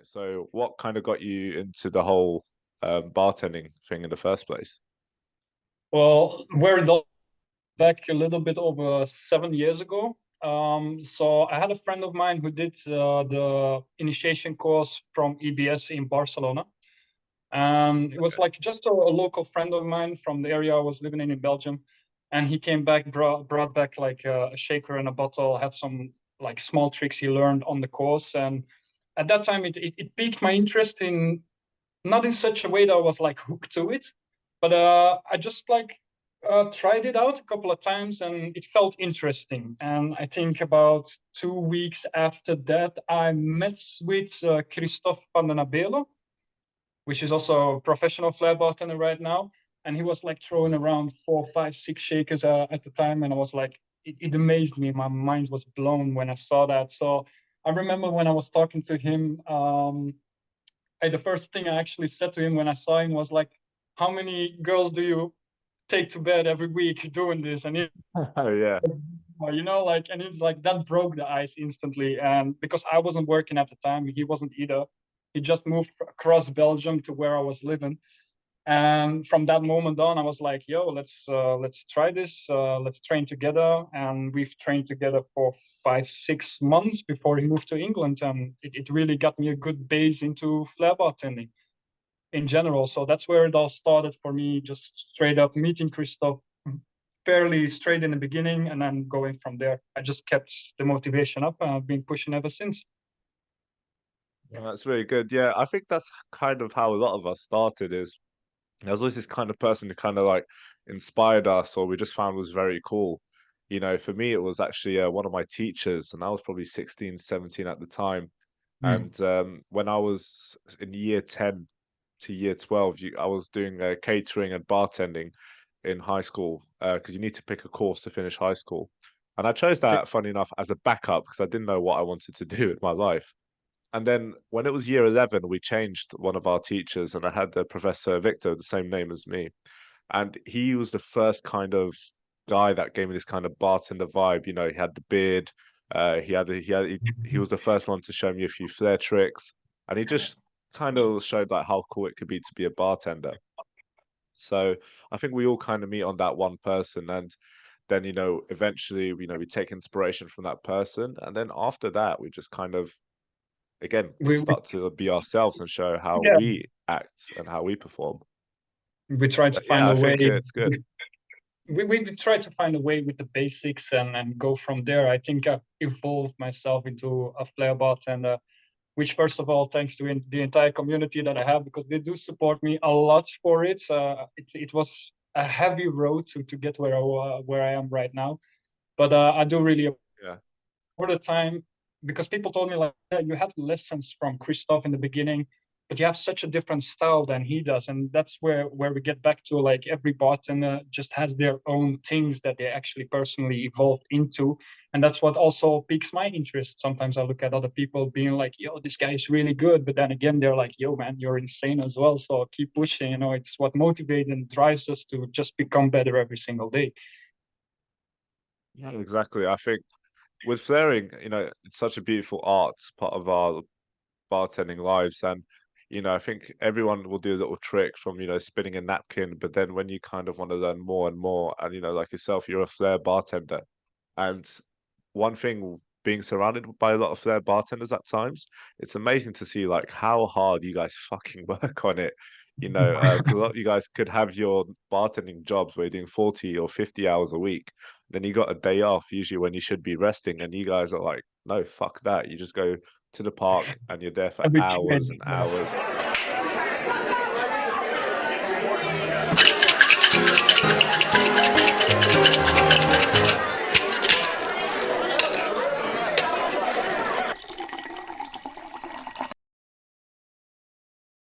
So what kind of got you into the whole bartending thing in the first place? Well, we're back a little bit over 7 years ago. So I had a friend of mine who did the initiation course from EBS in Barcelona. And it was Okay. like just a local friend of mine from the area I was living in Belgium. And he came back, brought back like a shaker and a bottle, had some like small tricks he learned on the course. And at that time, it piqued my interest in not in such a way that I was like hooked to it, but I just like tried it out a couple of times and it felt interesting. And I think about 2 weeks after that, I met with Christophe van den Abelen, which is also a professional Flair bartender right now. And he was like throwing around 4, 5, 6 shakers at the time. And I was like, it amazed me. My mind was blown when I saw that. So I remember when I was talking to him, the first thing I actually said to him when I saw him was like, "How many girls do you take to bed every week doing this?" And he, Oh yeah. like, and it's like that broke the ice instantly. And because I wasn't working at the time, he wasn't either. He just moved across Belgium to where I was living. And from that moment on, I was like, "Yo, let's try this. Let's train together." And we've trained together for 5, 6 months before he moved to England, and it really got me a good base into flair bartending in general. So that's where it all started for me, just straight up meeting Christoph fairly straight in the beginning, and then going from there. I just kept the motivation up, and I've been pushing ever since. Yeah, that's really good. Yeah, I think that's kind of how a lot of us started is there was always this kind of person who kind of like inspired us or we just found was very cool. For me, it was actually one of my teachers, and I was probably 16, 17 at the time. Mm. And when I was in year 10 to year 12, I was doing catering and bartending in high school because you need to pick a course to finish high school. And I chose that, funny enough, as a backup because I didn't know what I wanted to do with my life. And then when it was year 11, we changed one of our teachers, and I had the Professor Victor, the same name as me. And he was the first kind of guy that gave me this kind of bartender vibe. He had the beard. He was the first one to show me a few flair tricks, and he just kind of showed like how cool it could be to be a bartender. So I think we all kind of meet on that one person, and then eventually we take inspiration from that person, and then after that we just kind of again We, we start to be ourselves and show how yeah, we act and how we perform. we try to But find yeah, I a way. think it's good. We try to find a way with the basics and go from there. I think I've evolved myself into a flair bartender, which first of all, thanks to the entire community that I have, because they do support me a lot for it. It was a heavy road to get where I am right now, but I do really Yeah. over the time, because people told me like, yeah, you had lessons from Christoph in the beginning, but you have such a different style than he does. And that's where we get back to like every bartender just has their own things that they actually personally evolved into. And that's what also piques my interest. Sometimes I look at other people being like, yo, this guy is really good. But then again, they're like, yo, man, you're insane as well. So keep pushing. It's what motivates and drives us to just become better every single day. Yeah, exactly. I think with flaring, it's such a beautiful art, part of our bartending lives. And, I think everyone will do a little trick from, spinning a napkin. But then when you kind of want to learn more and more, and, like yourself, you're a flair bartender. And one thing being surrounded by a lot of flair bartenders at times, it's amazing to see like how hard you guys fucking work on it. Because a lot of you guys could have your bartending jobs where you're doing 40 or 50 hours a week. Then you got a day off, usually when you should be resting, and you guys are like, no, fuck that. You just go to the park and you're there for Every hours weekend. and hours.